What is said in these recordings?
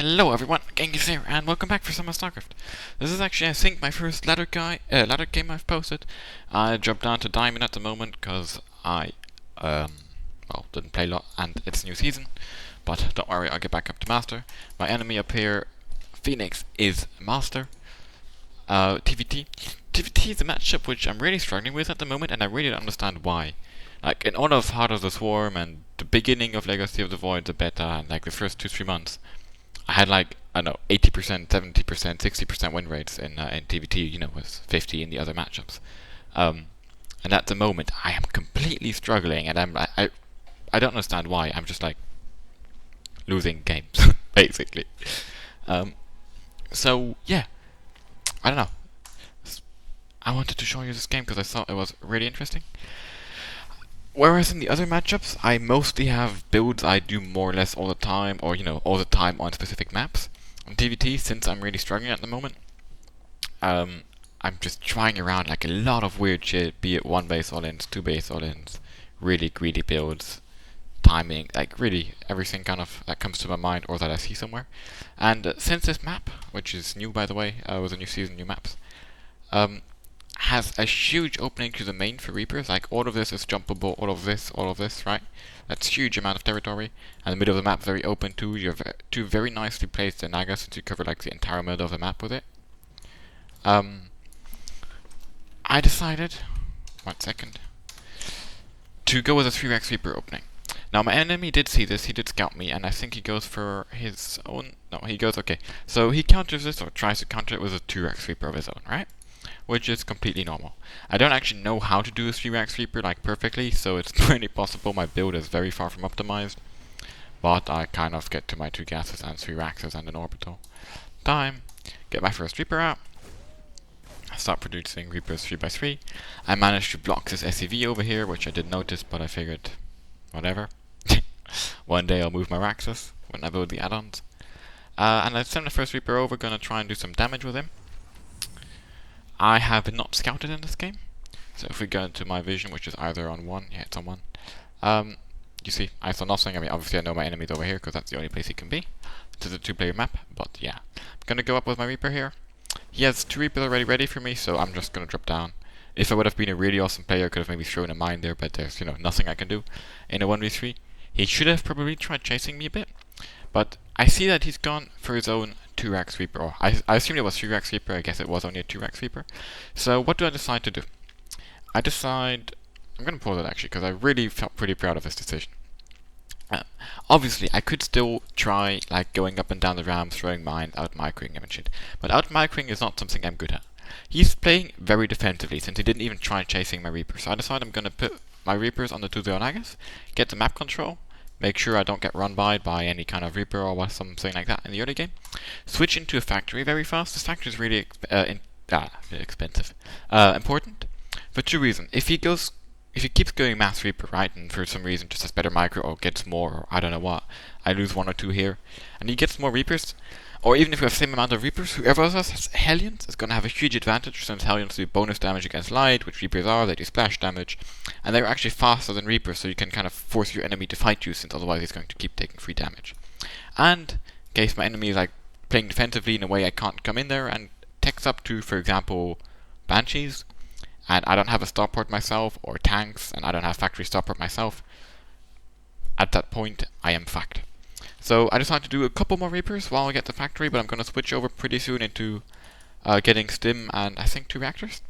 Hello everyone, Genghis here, and welcome back for some more StarCraft. This is actually, I think, my first ladder game I've posted. I dropped down to Diamond at the moment because I, well, didn't play a lot, and it's a new season. But don't worry, I'll get back up to Master. My enemy up here, Phoenix, is Master. TvT. TvT is a matchup which I'm really struggling with at the moment, and I really don't understand why. Like, in all of Heart of the Swarm and the beginning of Legacy of the Void, the beta, and like the first 2-3 months, I had like, I don't know, 80%, 70%, 60% win rates in TvT, you know, with 50 in the other matchups. And at the moment, I am completely struggling, and I don't understand why. I'm just like losing games, basically. So yeah, I don't know. I wanted to show you this game because I thought it was really interesting. Whereas in the other matchups, I mostly have builds I do more or less all the time, or, you know, all the time on specific maps. On TvT, since I'm really struggling at the moment, I'm just trying around like a lot of weird shit, be it 1 base all-ins, 2 base all-ins, really greedy builds, timing, like really everything kind of that comes to my mind or that I see somewhere. And since this map, which is new by the way, was a new season, new maps, has a huge opening to the main for Reapers. Like, all of this is jumpable, all of this, right? That's a huge amount of territory. And the middle of the map very open too. You have two very nicely placed Naga, since you cover like the entire middle of the map with it. I decided, 1 second, to go with a 3x Reaper opening. Now my enemy did see this, he did scout me, and I think he goes for his own, no, he goes, okay. So he counters this, or tries to counter it with a 2x Reaper of his own, right? Which is completely normal. I don't actually know how to do a 3x Reaper like perfectly, so it's pretty possible my build is very far from optimized. But I kind of get to my 2 gases and 3 Raxes and an orbital. Time, get my first Reaper out. I start producing Reapers 3x3. I managed to block this SCV over here, which I did notice, but I figured, whatever. One day I'll move my Raxes when I build the add-ons. And I send the first Reaper over, gonna try and do some damage with him. I have not scouted in this game, so if we go into my vision, which is either on 1, yeah, it's on 1, you see, I saw nothing. I mean, obviously I know my enemy's over here, because that's the only place he can be. This is a 2-player map, but yeah. I'm gonna go up with my Reaper here. He has 2 Reapers already ready for me, so I'm just gonna drop down. If I would have been a really awesome player, I could have maybe thrown a mine there, but there's, you know, nothing I can do in a 1v3. He should have probably tried chasing me a bit, but I see that he's gone for his own 2x Reaper, or I assumed it was 3x Reaper, I guess it was only a 2x Reaper. So what do I decide to do? I decide, I'm going to pause it actually, because I really felt pretty proud of this decision. Obviously, I could still try like going up and down the ramp, throwing mines, out-microing him and shit, but out-microing is not something I'm good at. He's playing very defensively, since he didn't even try chasing my Reaper, so I decided I'm going to put my Reapers on the 2-0 Nagas, get the map control, make sure I don't get run by any kind of Reaper or something like that in the early game. Switch into a factory very fast. This factory is really expensive. Important for 2 reasons. If he keeps going mass Reaper, right, and for some reason just has better micro or gets more, or I don't know what, I lose 1 or 2 here, and he gets more Reapers, or even if we have the same amount of Reapers, whoever else has Hellions is going to have a huge advantage, since Hellions do bonus damage against light, which Reapers are, they do splash damage, and they're actually faster than Reapers, so you can kind of force your enemy to fight you, since otherwise he's going to keep taking free damage. And in case my enemy is like playing defensively in a way I can't come in there and techs up to, for example, Banshees, and I don't have a starport myself, or tanks, and I don't have factory starport myself, at that point I am fucked. So I decided to do a couple more Reapers while I get the factory, but I'm going to switch over pretty soon into getting Stim and I think 2 reactors.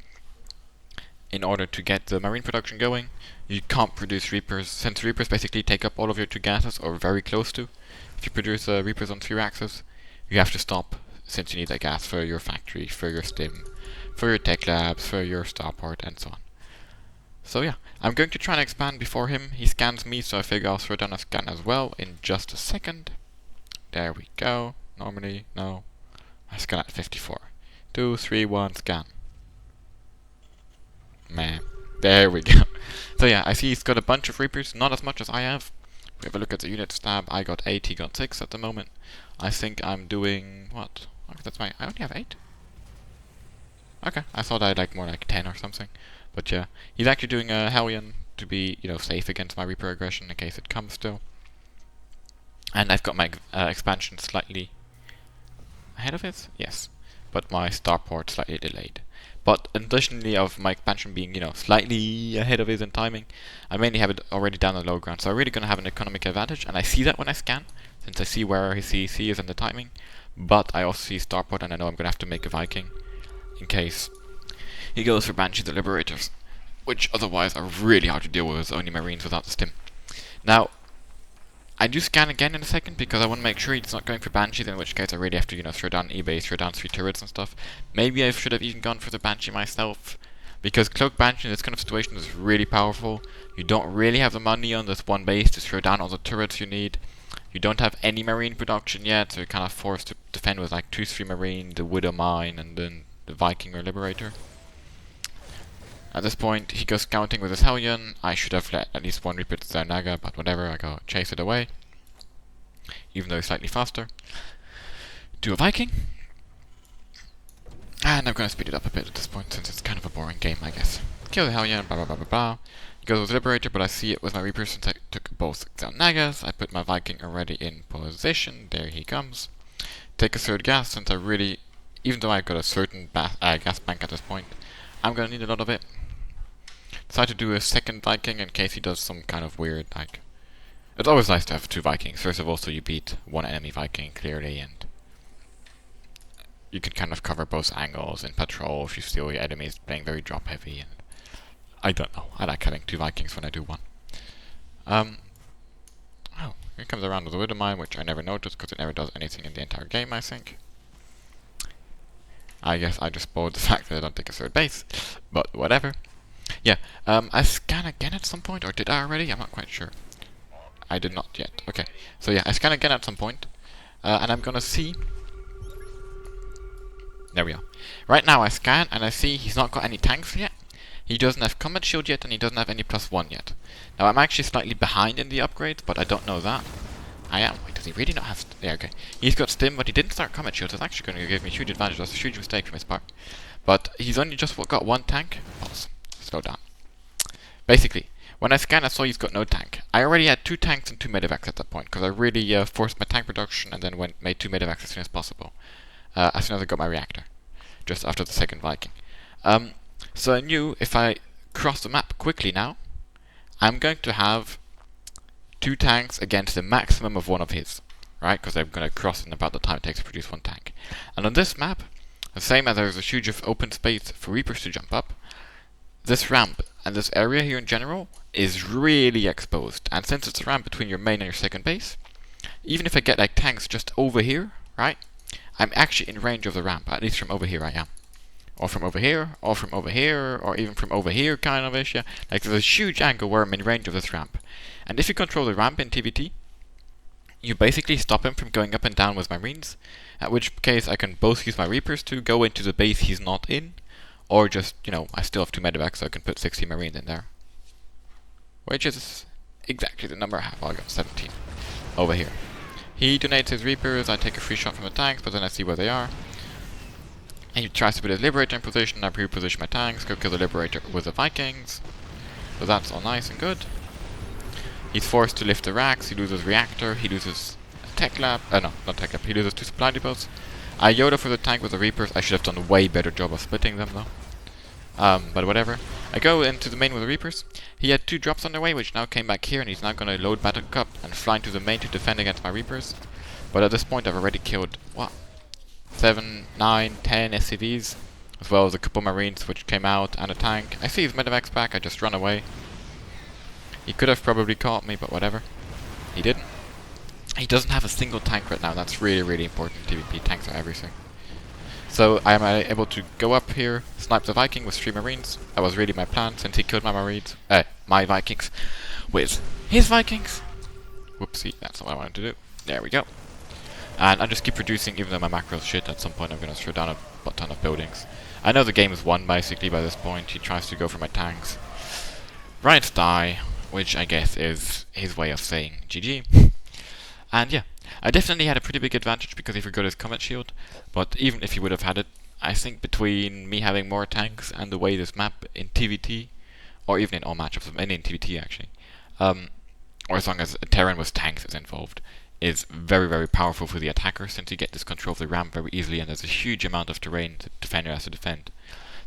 In order to get the marine production going, you can't produce Reapers, since Reapers basically take up all of your 2 gases, or very close to. If you produce Reapers on 3 axes, you have to stop, since you need that gas for your factory, for your Stim, for your tech labs, for your starport, and so on. So yeah, I'm going to try and expand before him. He scans me, so I figure I'll throw down a scan as well in just a second. There we go. Normally, no. I scan at 54. 2, 3, 1, scan. Man, there we go. So yeah, I see he's got a bunch of Reapers, not as much as I have. If we have a look at the unit stab, I got 8, he got 6 at the moment. I think I'm doing, what? Okay, that's I only have 8? Okay, I thought I had like more like 10 or something. But yeah, he's actually doing a Hellion to be, you know, safe against my Reaper aggression in case it comes still. And I've got my expansion slightly ahead of his? Yes. But my starport slightly delayed. But additionally of my expansion being, slightly ahead of his in timing, I mainly have it already down the low ground, so I'm really going to have an economic advantage, and I see that when I scan, since I see where his CEC is in the timing, but I also see starport, and I know I'm going to have to make a Viking, in case he goes for Banshee the Liberators, which otherwise are really hard to deal with, only Marines without the stim. Now, I do scan again in a second because I want to make sure he's not going for Banshees, in which case I really have to, throw down eBay, throw down 3 turrets and stuff. Maybe I should have even gone for the Banshee myself, because Cloak Banshee in this kind of situation is really powerful. You don't really have the money on this one base to throw down all the turrets you need. You don't have any Marine production yet, so you're kind of forced to defend with like 2-3 Marine, the Widow Mine, and then the Viking or Liberator. At this point, he goes scouting with his Hellion. I should have let at least one Reaper to their Naga, but whatever, I go chase it away. Even though he's slightly faster. Do a Viking. And I'm going to speed it up a bit at this point, since it's kind of a boring game, I guess. Kill the Hellion, blah blah blah blah blah. He goes with Liberator, but I see it with my Reapers since I took both down Nagas. I put my Viking already in position. There he comes. Take a third gas, since I really, even though I've got a certain gas bank at this point, I'm going to need a lot of it. Decide to do a second Viking in case he does some kind of weird, like... It's always nice to have 2 Vikings. First of all, so you beat one enemy Viking clearly, and you can kind of cover both angles in patrol if you feel your enemy is playing very drop heavy, and I don't know. I like having 2 Vikings when I do one. Oh, here comes around with the Widow Mine, which I never noticed because it never does anything in the entire game, I think. I guess I just spoiled the fact that I don't take a third base, but whatever. Yeah, I scan again at some point, or did I already? I'm not quite sure. I did not yet. Okay, so yeah, I scan again at some point, and I'm gonna see... There we are. Right now I scan, and I see he's not got any tanks yet. He doesn't have Combat Shield yet, and he doesn't have any +1 yet. Now I'm actually slightly behind in the upgrades, but I don't know that. I am. Wait, does he really not have... Yeah, okay. He's got Stim, but he didn't start Combat Shield, so that's actually going to give me a huge advantage. That's a huge mistake from his part. But he's only just got 1 tank. Pause. Slow down. Basically, when I scanned, I saw he's got no tank. I already had 2 tanks and 2 medevacs at that point, because I really forced my tank production and then made 2 medevacs as soon as possible. As soon as I got my reactor. Just after the second Viking. So I knew if I cross the map quickly now, I'm going to have 2 tanks against the maximum of 1 of his. Right? Because I'm going to cross in about the time it takes to produce 1 tank. And on this map, the same as there's a huge open space for Reapers to jump up, this ramp and this area here in general is really exposed. And since it's a ramp between your main and your second base, even if I get like tanks just over here, right, I'm actually in range of the ramp. At least from over here I am. Or from over here, or from over here, or even from over here kind of ish, yeah. Like there's a huge angle where I'm in range of this ramp. And if you control the ramp in TvT, you basically stop him from going up and down with my Marines, at which case I can both use my Reapers to go into the base he's not in, or just, I still have 2 medevacs, so I can put 60 Marines in there. Which is exactly the number I have. Well, I got 17 over here. He donates his Reapers, I take a free shot from the tanks, but then I see where they are. And he tries to put his Liberator in position, I reposition my tanks, go kill the Liberator with the Vikings. So that's all nice and good. He's forced to lift the racks, he loses Reactor, he loses Tech Lab, no, not Tech Lab, he loses 2 supply depots. I Yoda for the tank with the Reapers. I should have done a way better job of splitting them though. But whatever. I go into the main with the Reapers. He had 2 drops on the way, which now came back here, and he's now going to load Battle Cup and fly into the main to defend against my Reapers. But at this point I've already killed, 7, 9, 10 SCVs, as well as a couple Marines which came out, and a tank. I see his medevacs back, I just run away. He could have probably caught me, but whatever. He didn't. He doesn't have a single tank right now. That's really, really important in TvP. Tanks are everything. So I am able to go up here, snipe the Viking with 3 Marines. That was really my plan, since he killed my Marines, my Vikings with his Vikings. Whoopsie, that's not what I wanted to do. There we go. And I just keep reducing, even though my macro's shit. At some point I'm going to throw down a butt ton of buildings. I know the game is won basically by this point. He tries to go for my tanks. Riots die, which I guess is his way of saying GG. And yeah, I definitely had a pretty big advantage because he forgot his Comet Shield, but even if he would have had it, I think between me having more tanks and the way this map in TvT, or even in all matchups, mainly in TvT actually, or as long as a Terran with tanks is involved, is very, very powerful for the attacker, since you get this control of the ramp very easily, and there's a huge amount of terrain the defender has to defend.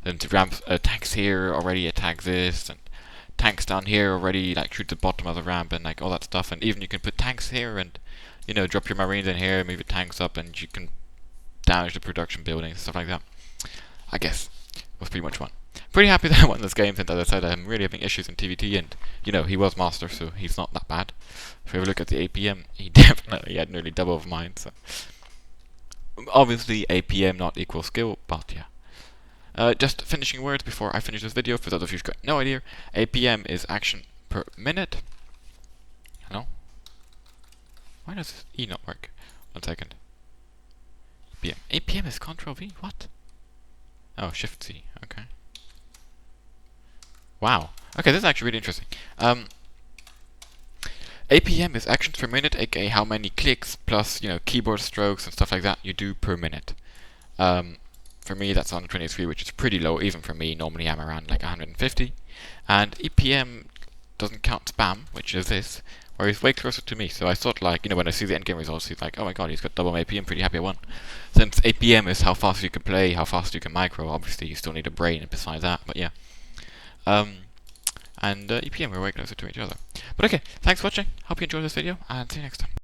Then the ramps, tanks here already attack this, and tanks down here already like shoot the bottom of the ramp and like all that stuff. And even you can put tanks here and, you know, drop your marines in here, move your tanks up, and you can damage the production buildings, stuff like that. I guess it was pretty much fun. Pretty happy that I won this game, since as I said I'm really having issues in TvT, and you know, he was master, so he's not that bad. If you ever look at the APM, he definitely had nearly double of mine, so obviously APM not equal skill, but yeah. Just finishing words before I finish this video, for those of you who've got no idea, APM is action per minute. Hello? Why does this E not work? 1 second. APM. APM is Control V? What? Oh, Shift C. Okay. Wow. Okay, this is actually really interesting. APM is actions per minute, aka how many clicks plus, you know, keyboard strokes and stuff like that you do per minute. For me, that's 123, which is pretty low, even for me. Normally, I'm around like 150. And EPM doesn't count spam, which is this, where he's way closer to me. So I thought, like, you know, when I see the endgame results, he's like, oh my god, he's got double my APM, pretty happy I won. Since APM is how fast you can play, how fast you can micro, obviously you still need a brain besides that, but yeah. And EPM, we're way closer to each other. But okay, thanks for watching, hope you enjoyed this video, and see you next time.